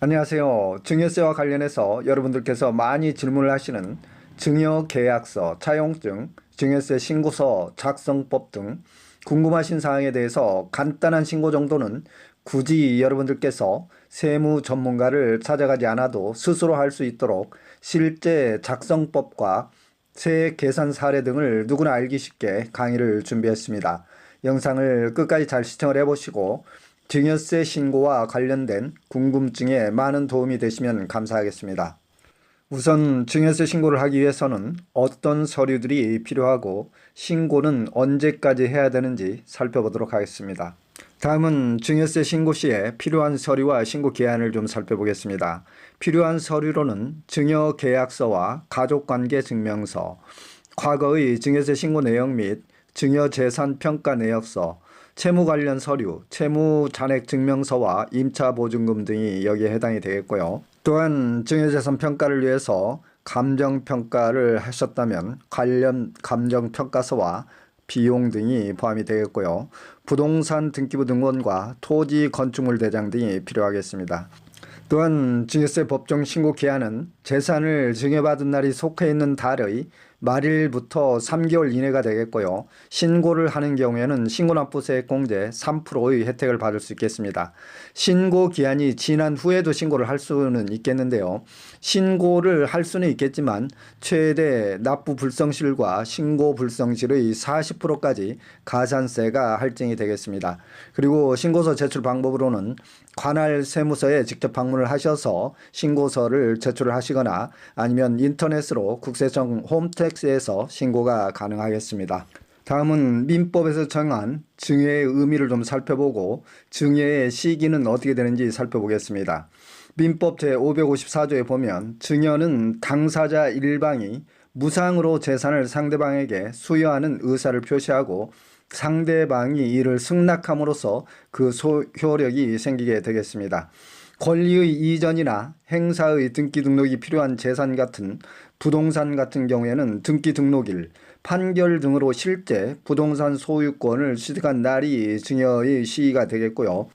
안녕하세요. 증여세와 관련해서 여러분들께서 많이 질문을 하시는 증여계약서, 차용증, 증여세 신고서 작성법 등 궁금하신 사항에 대해서 간단한 신고 정도는 굳이 여러분들께서 세무 전문가를 찾아가지 않아도 스스로 할 수 있도록 실제 작성법과 세액 계산 사례 등을 누구나 알기 쉽게 강의를 준비했습니다. 영상을 끝까지 잘 시청을 해보시고 증여세 신고와 관련된 궁금증에 많은 도움이 되시면 감사하겠습니다. 우선 증여세 신고를 하기 위해서는 어떤 서류들이 필요하고 신고는 언제까지 해야 되는지 살펴보도록 하겠습니다. 다음은 증여세 신고 시에 필요한 서류와 신고 기한을 좀 살펴보겠습니다. 필요한 서류로는 증여계약서와 가족관계 증명서, 과거의 증여세 신고 내역 및 증여재산 평가 내역서, 채무 관련 서류, 채무 잔액 증명서와 임차 보증금 등이 여기에 해당이 되겠고요. 또한 증여재산 평가를 위해서 감정평가를 하셨다면 관련 감정평가서와 비용 등이 포함이 되겠고요. 부동산 등기부 등본과 토지 건축물 대장 등이 필요하겠습니다. 또한 증여세 법정 신고 기한은 재산을 증여받은 날이 속해 있는 달의 말일부터 3개월 이내가 되겠고요. 신고를 하는 경우에는 신고납부세액 공제 3%의 혜택을 받을 수 있겠습니다. 신고 기한이 지난 후에도 신고를 할 수는 있겠는데요. 신고를 할 수는 있겠지만 최대 납부 불성실과 신고 불성실의 40%까지 가산세가 할증이 되겠습니다. 그리고 신고서 제출 방법으로는 관할 세무서에 직접 방문을 하셔서 신고서를 제출을 하시거나 아니면 인터넷으로 국세청 홈택스에서 신고가 가능하겠습니다. 다음은 민법에서 정한 증여의 의미를 좀 살펴보고 증여의 시기는 어떻게 되는지 살펴보겠습니다. 민법 제554조에 보면 증여는 당사자 일방이 무상으로 재산을 상대방에게 수여하는 의사를 표시하고 상대방이 이를 승낙함으로써 그 소효력이 생기게 되겠습니다. 권리의 이전이나 행사의 등기 등록이 필요한 재산 같은 부동산 같은 경우에는 등기 등록일, 판결 등으로 실제 부동산 소유권을 취득한 날이 증여의 시기가 되겠고요.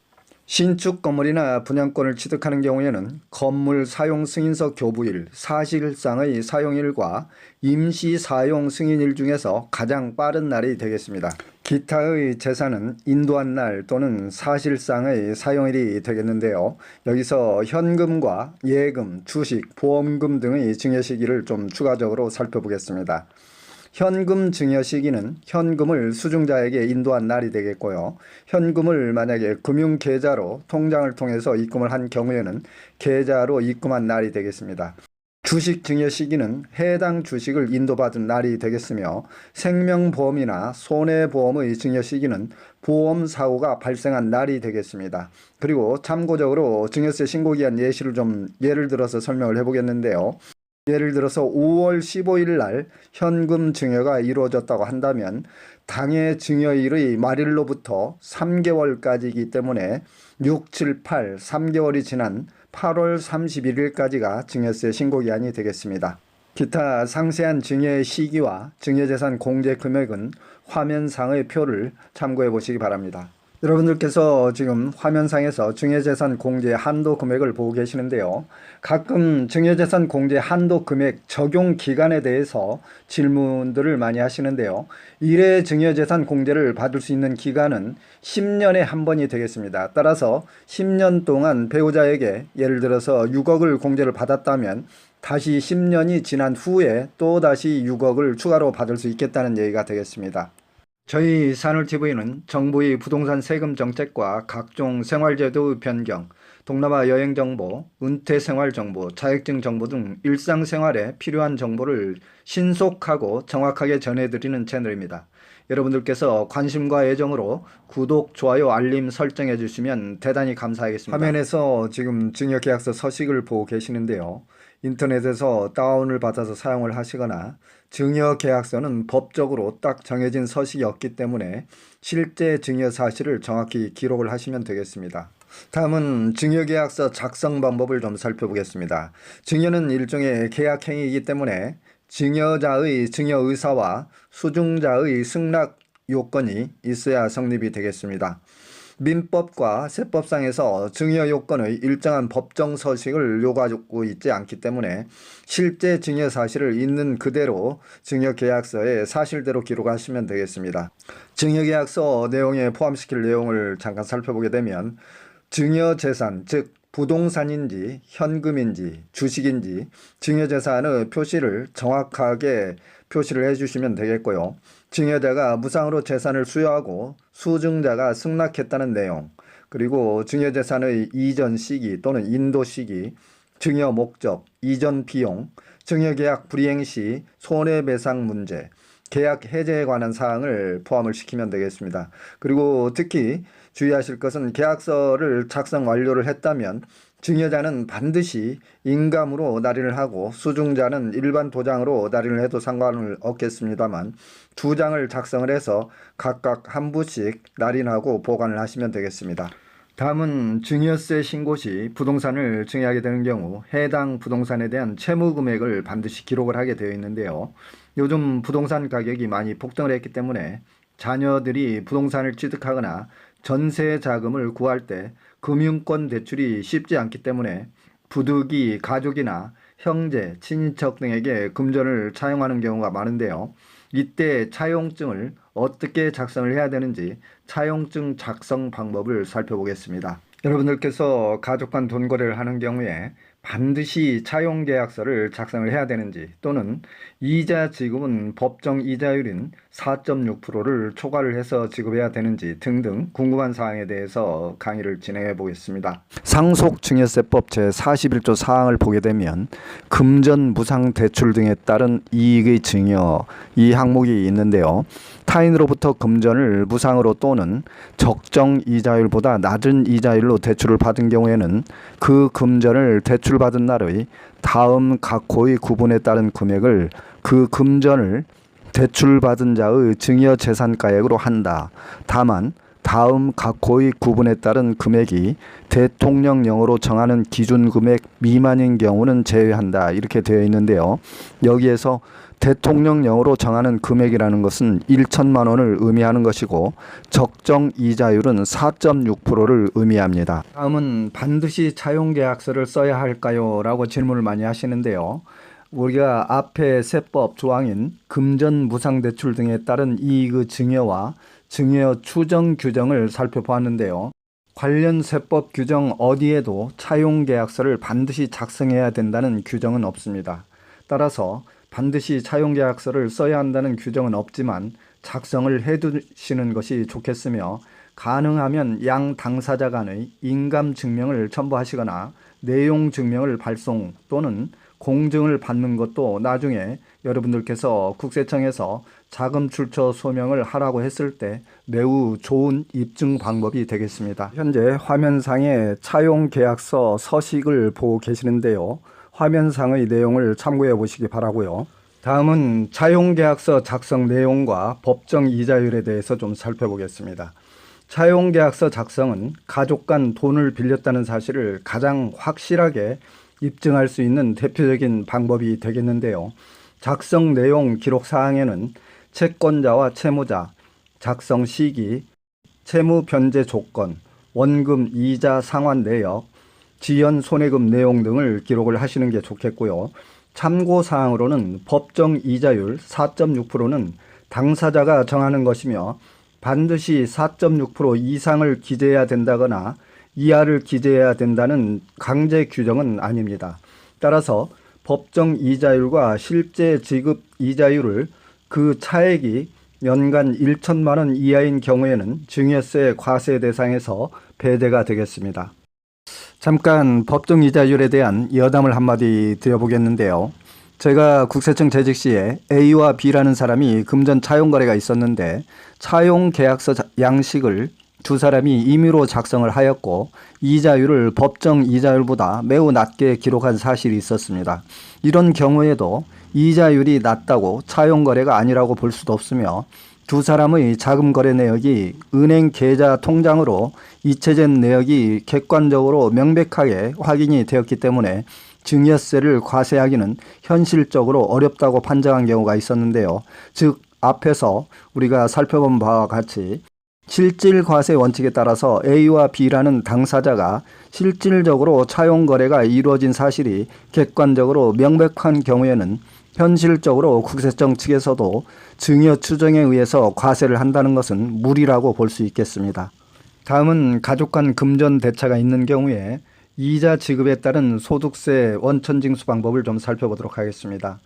신축 건물이나 분양권을 취득하는 경우에는 건물 사용 승인서 교부일, 사실상의 사용일과 임시 사용 승인일 중에서 가장 빠른 날이 되겠습니다. 기타의 재산은 인도한 날 또는 사실상의 사용일이 되겠는데요. 여기서 현금과 예금, 주식, 보험금 등의 증여 시기를 좀 추가적으로 살펴보겠습니다. 현금 증여 시기는 현금을 수중자에게 인도한 날이 되겠고요. 현금을 만약에 금융계좌로 통장을 통해서 입금을 한 경우에는 계좌로 입금한 날이 되겠습니다. 주식 증여 시기는 해당 주식을 인도받은 날이 되겠으며 생명보험이나 손해보험의 증여 시기는 보험사고가 발생한 날이 되겠습니다. 그리고 참고적으로 증여세 신고기한 예를 들어서 설명을 해보겠는데요. 예를 들어서 5월 15일 날 현금 증여가 이루어졌다고 한다면 당해 증여일의 말일로부터 3개월까지이기 때문에 6, 7, 8, 3개월이 지난 8월 31일까지가 증여세 신고기한이 되겠습니다. 기타 상세한 증여의 시기와 증여재산 공제 금액은 화면상의 표를 참고해 보시기 바랍니다. 여러분들께서 지금 화면상에서 증여재산 공제 한도 금액을 보고 계시는데요. 가끔 증여재산 공제 한도 금액 적용 기간에 대해서 질문들을 많이 하시는데요. 1회 증여재산 공제를 받을 수 있는 기간은 10년에 한 번이 되겠습니다. 따라서 10년 동안 배우자에게 예를 들어서 6억을 공제를 받았다면 다시 10년이 지난 후에 또 다시 6억을 추가로 받을 수 있겠다는 얘기가 되겠습니다. 저희 산울TV는 정부의 부동산 세금 정책과 각종 생활제도 변경, 동남아 여행 정보, 은퇴 생활 정보, 자격증 정보 등 일상생활에 필요한 정보를 신속하고 정확하게 전해드리는 채널입니다. 여러분들께서 관심과 애정으로 구독, 좋아요, 알림 설정해 주시면 대단히 감사하겠습니다. 화면에서 지금 증여계약서 서식을 보고 계시는데요. 인터넷에서 다운을 받아서 사용을 하시거나 증여계약서는 법적으로 딱 정해진 서식이 없기 때문에 실제 증여 사실을 정확히 기록을 하시면 되겠습니다. 다음은 증여계약서 작성 방법을 좀 살펴보겠습니다. 증여는 일종의 계약행위이기 때문에 증여자의 증여 의사와 수중자의 승낙 요건이 있어야 성립이 되겠습니다. 민법과 세법상에서 증여 요건의 일정한 법정 서식을 요구하고 있지 않기 때문에 실제 증여 사실을 있는 그대로 증여 계약서에 사실대로 기록하시면 되겠습니다. 증여 계약서 내용에 포함시킬 내용을 잠깐 살펴보게 되면 증여 재산, 즉 부동산인지 현금인지 주식인지 증여재산의 표시를 정확하게 표시를 해주시면 되겠고요. 증여자가 무상으로 재산을 수여하고 수증자가 승낙했다는 내용, 그리고 증여재산의 이전 시기 또는 인도 시기, 증여 목적, 이전 비용, 증여계약 불이행 시 손해배상 문제, 계약 해제에 관한 사항을 포함을 시키면 되겠습니다. 그리고 특히 주의하실 것은 계약서를 작성 완료를 했다면 증여자는 반드시 인감으로 날인을 하고 수증자는 일반 도장으로 날인을 해도 상관을 없겠습니다만 2장을 작성을 해서 각각 한 부씩 날인하고 보관을 하시면 되겠습니다. 다음은 증여세 신고 시 부동산을 증여하게 되는 경우 해당 부동산에 대한 채무 금액을 반드시 기록을 하게 되어 있는데요. 요즘 부동산 가격이 많이 폭등을 했기 때문에 자녀들이 부동산을 취득하거나 전세 자금을 구할 때 금융권 대출이 쉽지 않기 때문에 부득이 가족이나 형제, 친인척 등에게 금전을 차용하는 경우가 많은데요. 이때 차용증을 어떻게 작성을 해야 되는지 차용증 작성 방법을 살펴보겠습니다. 여러분들께서 가족 간 돈 거래를 하는 경우에 반드시 차용계약서를 작성을 해야 되는지, 또는 이자 지급은 법정 이자율인 4.6%를 초과를 해서 지급해야 되는지 등등 궁금한 사항에 대해서 강의를 진행해 보겠습니다. 상속증여세법 제41조 사항을 보게 되면 금전 무상 대출 등에 따른 이익의 증여, 이 항목이 있는데요. 타인으로부터 금전을 무상으로 또는 적정 이자율보다 낮은 이자율로 대출을 받은 경우에는 그 금전을 대출받은 날의 다음 각 호의 구분에 따른 금액을 그 금전을 대출받은 자의 증여재산가액으로 한다. 다만 다음 각 호의 구분에 따른 금액이 대통령령으로 정하는 기준금액 미만인 경우는 제외한다. 이렇게 되어 있는데요. 여기에서 대통령령으로 정하는 금액이라는 것은 1천만 원을 의미하는 것이고 적정 이자율은 4.6%를 의미합니다. 다음은 반드시 차용계약서를 써야 할까요? 라고 질문을 많이 하시는데요. 우리가 앞에 세법 조항인 금전 무상대출 등에 따른 이익의 증여와 증여 추정 규정을 살펴보았는데요. 관련 세법 규정 어디에도 차용계약서를 반드시 작성해야 된다는 규정은 없습니다. 따라서 반드시 차용계약서를 써야 한다는 규정은 없지만 작성을 해두시는 것이 좋겠으며, 가능하면 양 당사자 간의 인감 증명을 첨부하시거나 내용 증명을 발송 또는 공증을 받는 것도 나중에 여러분들께서 국세청에서 자금 출처 소명을 하라고 했을 때 매우 좋은 입증 방법이 되겠습니다. 현재 화면상에 차용계약서 서식을 보고 계시는데요. 화면상의 내용을 참고해 보시기 바라고요. 다음은 차용계약서 작성 내용과 법정 이자율에 대해서 좀 살펴보겠습니다. 차용계약서 작성은 가족 간 돈을 빌렸다는 사실을 가장 확실하게 입증할 수 있는 대표적인 방법이 되겠는데요. 작성 내용 기록 사항에는 채권자와 채무자, 작성 시기, 채무 변제 조건, 원금 이자 상환 내역, 지연 손해금 내용 등을 기록을 하시는 게 좋겠고요. 참고사항으로는 법정 이자율 4.6%는 당사자가 정하는 것이며 반드시 4.6% 이상을 기재해야 된다거나 이하를 기재해야 된다는 강제 규정은 아닙니다. 따라서 법정 이자율과 실제 지급 이자율을 그 차액이 연간 1천만 원 이하인 경우에는 증여세 과세 대상에서 배제가 되겠습니다. 잠깐 법정 이자율에 대한 여담을 한마디 드려보겠는데요. 제가 국세청 재직 시에 A와 B라는 사람이 금전 차용 거래가 있었는데 차용 계약서 양식을 두 사람이 임의로 작성을 하였고 이자율을 법정 이자율보다 매우 낮게 기록한 사실이 있었습니다. 이런 경우에도 이자율이 낮다고 차용 거래가 아니라고 볼 수도 없으며 두 사람의 자금 거래 내역이 은행 계좌 통장으로 이체된 내역이 객관적으로 명백하게 확인이 되었기 때문에 증여세를 과세하기는 현실적으로 어렵다고 판정한 경우가 있었는데요. 즉 앞에서 우리가 살펴본 바와 같이 실질 과세 원칙에 따라서 A와 B라는 당사자가 실질적으로 차용 거래가 이루어진 사실이 객관적으로 명백한 경우에는 현실적으로 국세청 측에서도 증여 추정에 의해서 과세를 한다는 것은 무리라고 볼 수 있겠습니다. 다음은 가족 간 금전 대차가 있는 경우에 이자 지급에 따른 소득세 원천 징수 방법을 좀 살펴보도록 하겠습니다.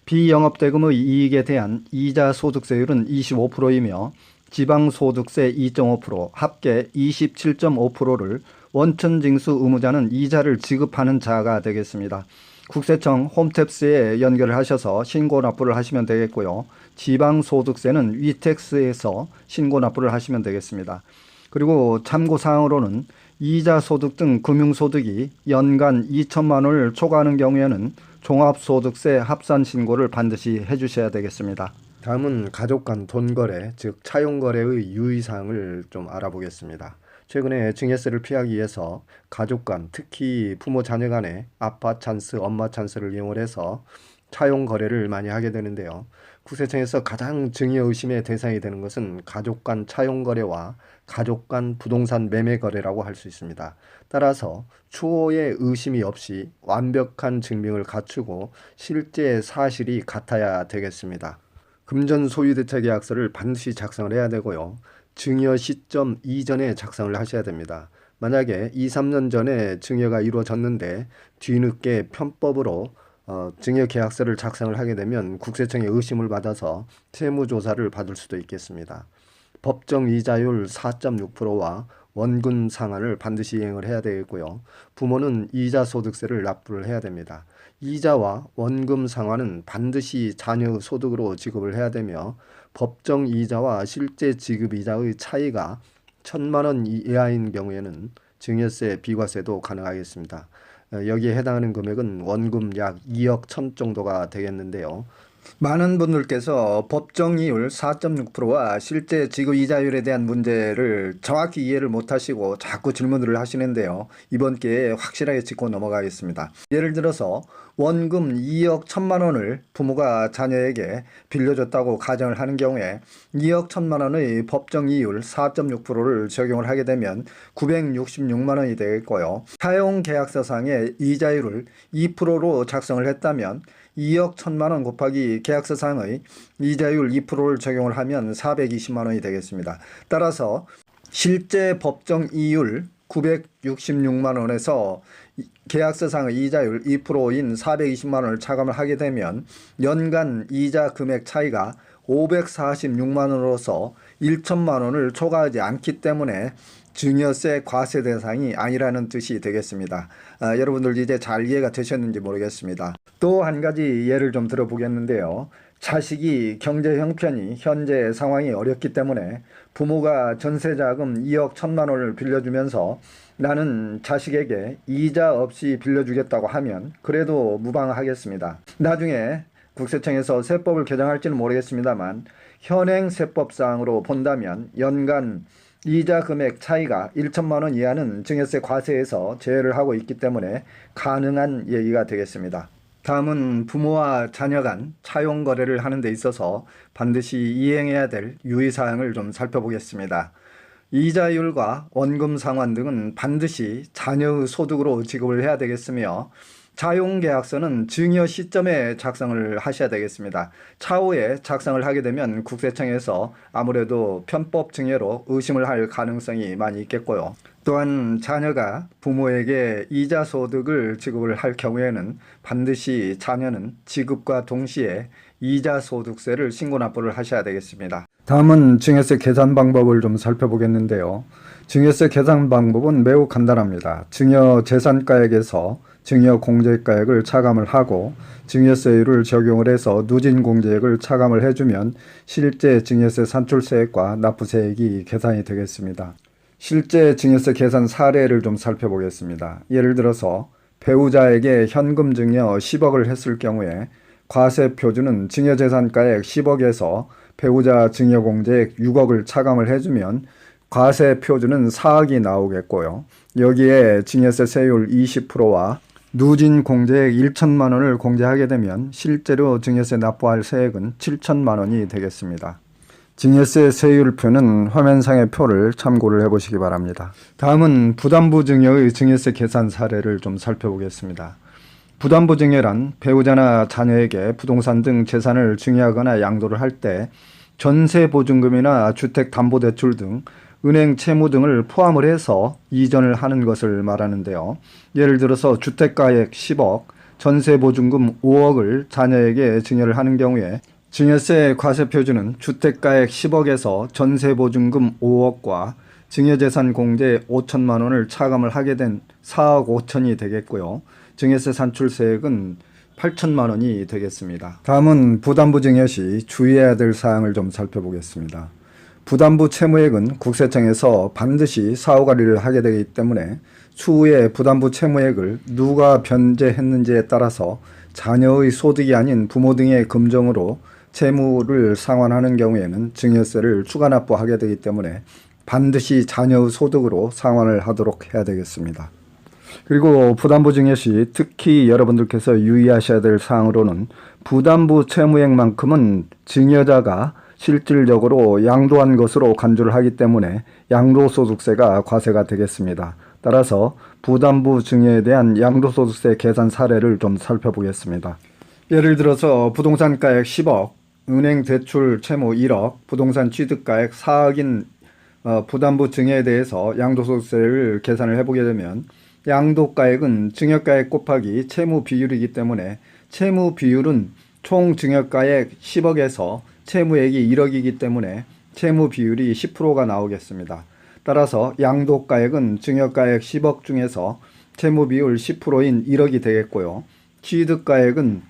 비영업대금의 이익에 대한 이자 소득세율은 25%이며 지방소득세 2.5%, 합계 27.5%를 원천징수 의무자는 이자를 지급하는 자가 되겠습니다. 국세청 홈택스에 연결을 하셔서 신고 납부를 하시면 되겠고요. 지방소득세는 위택스에서 신고 납부를 하시면 되겠습니다. 그리고 참고사항으로는 이자 소득 등 금융소득이 연간 2천만 원을 초과하는 경우에는 종합소득세 합산 신고를 반드시 해주셔야 되겠습니다. 다음은 가족 간 돈거래, 즉 차용거래의 유의사항을 좀 알아보겠습니다. 최근에 증여세를 피하기 위해서 가족 간, 특히 부모 자녀 간의 아빠 찬스, 엄마 찬스를 이용해서 차용 거래를 많이 하게 되는데요. 국세청에서 가장 증여 의심의 대상이 되는 것은 가족 간 차용 거래와 가족 간 부동산 매매 거래라고 할 수 있습니다. 따라서 추호의 의심이 없이 완벽한 증명을 갖추고 실제 사실이 같아야 되겠습니다. 금전 소유대차 계약서를 반드시 작성을 해야 되고요. 증여 시점 이전에 작성을 하셔야 됩니다. 만약에 2, 3년 전에 증여가 이루어졌는데 뒤늦게 편법으로 증여 계약서를 작성을 하게 되면 국세청의 의심을 받아서 세무조사를 받을 수도 있겠습니다. 법정 이자율 4.6%와 원금 상환을 반드시 이행을 해야 되겠고요. 부모는 이자 소득세를 납부를 해야 됩니다. 이자와 원금 상환은 반드시 자녀 소득으로 지급을 해야 되며 법정 이자와 실제 지급 이자의 차이가 1,000만 원 이하인 경우에는 증여세 비과세도 가능하겠습니다. 여기에 해당하는 금액은 원금 약 2억 1천 정도가 되겠는데요. 많은 분들께서 법정이율 4.6%와 실제 지급 이자율에 대한 문제를 정확히 이해를 못하시고 자꾸 질문을 하시는데요. 이번 기회에 확실하게 짚고 넘어가겠습니다. 예를 들어서 원금 2억 1천만 원을 부모가 자녀에게 빌려줬다고 가정을 하는 경우에 2억 1천만 원의 법정이율 4.6%를 적용을 하게 되면 966만 원이 되겠고요. 사용계약서상의 이자율을 2%로 작성을 했다면 2억 1천만 원 곱하기 계약서상의 이자율 2%를 적용을 하면 420만 원이 되겠습니다. 따라서 실제 법정 이율 966만 원에서 계약서상의 이자율 2%인 420만 원을 차감을 하게 되면 연간 이자 금액 차이가 546만 원으로서 1천만 원을 초과하지 않기 때문에 증여세 과세 대상이 아니라는 뜻이 되겠습니다. 여러분들 이제 잘 이해가 되셨는지 모르겠습니다. 또 한 가지 예를 좀 들어보겠는데요. 자식이 경제 형편이 현재 상황이 어렵기 때문에 부모가 전세자금 2억 1천만 원을 빌려주면서 나는 자식에게 이자 없이 빌려주겠다고 하면 그래도 무방하겠습니다. 나중에 국세청에서 세법을 개정할지는 모르겠습니다만 현행 세법상으로 본다면 연간 이자 금액 차이가 1천만 원 이하는 증여세 과세에서 제외를 하고 있기 때문에 가능한 얘기가 되겠습니다. 다음은 부모와 자녀 간 차용 거래를 하는 데 있어서 반드시 이행해야 될 유의사항을 좀 살펴보겠습니다. 이자율과 원금 상환 등은 반드시 자녀의 소득으로 지급을 해야 되겠으며 차용계약서는 증여 시점에 작성을 하셔야 되겠습니다. 차후에 작성을 하게 되면 국세청에서 아무래도 편법 증여로 의심을 할 가능성이 많이 있겠고요. 또한 자녀가 부모에게 이자 소득을 지급을 할 경우에는 반드시 자녀는 지급과 동시에 이자 소득세를 신고 납부를 하셔야 되겠습니다. 다음은 증여세 계산 방법을 좀 살펴보겠는데요. 증여세 계산 방법은 매우 간단합니다. 증여 재산가액에서 증여 공제가액을 차감을 하고 증여세율을 적용을 해서 누진 공제액을 차감을 해주면 실제 증여세 산출세액과 납부세액이 계산이 되겠습니다. 실제 증여세 계산 사례를 좀 살펴보겠습니다. 예를 들어서 배우자에게 현금 증여 10억을 했을 경우에 과세 표준은 증여재산가액 10억에서 배우자 증여공제액 6억을 차감을 해주면 과세 표준은 4억이 나오겠고요. 여기에 증여세 세율 20%와 누진 공제액 1천만 원을 공제하게 되면 실제로 증여세 납부할 세액은 7천만 원이 되겠습니다. 증여세 세율표는 화면상의 표를 참고를 해보시기 바랍니다. 다음은 부담부 증여의 증여세 계산 사례를 좀 살펴보겠습니다. 부담부 증여란 배우자나 자녀에게 부동산 등 재산을 증여하거나 양도를 할 때 전세보증금이나 주택담보대출 등 은행 채무 등을 포함을 해서 이전을 하는 것을 말하는데요. 예를 들어서 주택가액 10억, 전세보증금 5억을 자녀에게 증여를 하는 경우에 증여세 과세표준은 주택가액 10억에서 전세보증금 5억과 증여재산 공제 5천만 원을 차감을 하게 된 4억 5천이 되겠고요. 증여세 산출세액은 8천만 원이 되겠습니다. 다음은 부담부 증여 시 주의해야 될 사항을 좀 살펴보겠습니다. 부담부 채무액은 국세청에서 반드시 사후관리를 하게 되기 때문에 추후에 부담부 채무액을 누가 변제했는지에 따라서 자녀의 소득이 아닌 부모 등의 금전으로 채무를 상환하는 경우에는 증여세를 추가 납부하게 되기 때문에 반드시 자녀의 소득으로 상환을 하도록 해야 되겠습니다. 그리고 부담부 증여 시 특히 여러분들께서 유의하셔야 될 사항으로는 부담부 채무액만큼은 증여자가 실질적으로 양도한 것으로 간주를 하기 때문에 양도소득세가 과세가 되겠습니다. 따라서 부담부 증여에 대한 양도소득세 계산 사례를 좀 살펴보겠습니다. 예를 들어서 부동산가액 10억, 은행 대출 채무 1억, 부동산 취득가액 4억인 부담부 증여에 대해서 양도소득세를 계산을 해보게 되면 양도가액은 증여가액 곱하기 채무 비율이기 때문에 채무 비율은 총 증여가액 10억에서 채무액이 1억이기 때문에 채무 비율이 10%가 나오겠습니다. 따라서 양도가액은 증여가액 10억 중에서 채무 비율 10%인 1억이 되겠고요. 취득가액은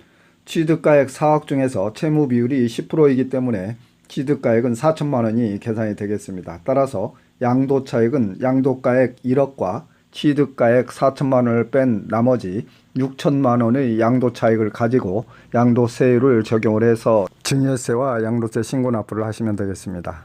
취득가액 4억 중에서 채무 비율이 10%이기 때문에 취득가액은 4천만 원이 계산이 되겠습니다. 따라서 양도차액은 양도가액 1억과 취득가액 4천만 원을 뺀 나머지 6천만 원의 양도차익을 가지고 양도세율을 적용을 해서 증여세와 양도세 신고 납부를 하시면 되겠습니다.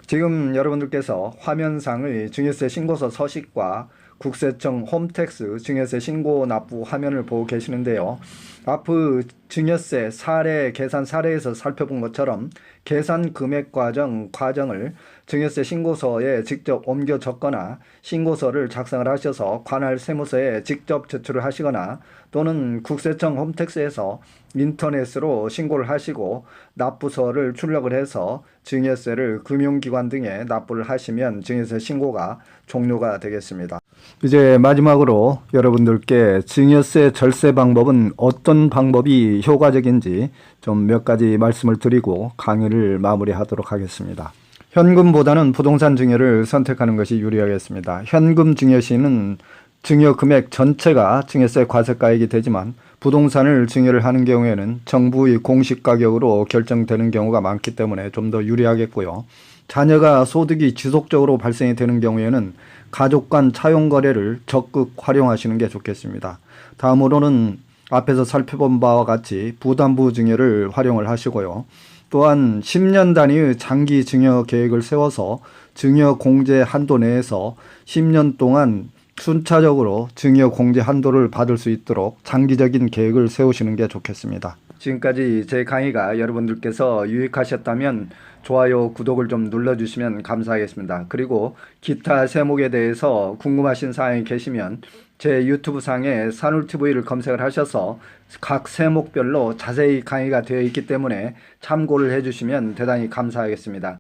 지금 여러분들께서 화면상의 증여세 신고서 서식과 국세청 홈택스 증여세 신고 납부 화면을 보고 계시는데요. 앞의 증여세 사례 계산 사례에서 살펴본 것처럼 계산 금액 과정을 증여세 신고서에 직접 옮겨 적거나 신고서를 작성을 하셔서 관할 세무서에 직접 제출을 하시거나 또는 국세청 홈택스에서 인터넷으로 신고를 하시고 납부서를 출력을 해서 증여세를 금융기관 등에 납부를 하시면 증여세 신고가 종료가 되겠습니다. 이제 마지막으로 여러분들께 증여세 절세 방법은 어떤 방법이 효과적인지 좀 몇 가지 말씀을 드리고 강의를 마무리하도록 하겠습니다. 현금보다는 부동산 증여를 선택하는 것이 유리하겠습니다. 현금 증여 시는 증여 금액 전체가 증여세 과세가액이 되지만 부동산을 증여를 하는 경우에는 정부의 공시 가격으로 결정되는 경우가 많기 때문에 좀 더 유리하겠고요. 자녀가 소득이 지속적으로 발생이 되는 경우에는 가족 간 차용 거래를 적극 활용하시는 게 좋겠습니다. 다음으로는 앞에서 살펴본 바와 같이 부담부 증여를 활용을 하시고요. 또한 10년 단위의 장기 증여 계획을 세워서 증여 공제 한도 내에서 10년 동안 순차적으로 증여 공제 한도를 받을 수 있도록 장기적인 계획을 세우시는 게 좋겠습니다. 지금까지 제 강의가 여러분들께서 유익하셨다면 좋아요, 구독을 좀 눌러주시면 감사하겠습니다. 그리고 기타 세목에 대해서 궁금하신 사항이 계시면 제 유튜브 상에 산울TV를 검색을 하셔서 각 세목별로 자세히 강의가 되어 있기 때문에 참고를 해주시면 대단히 감사하겠습니다.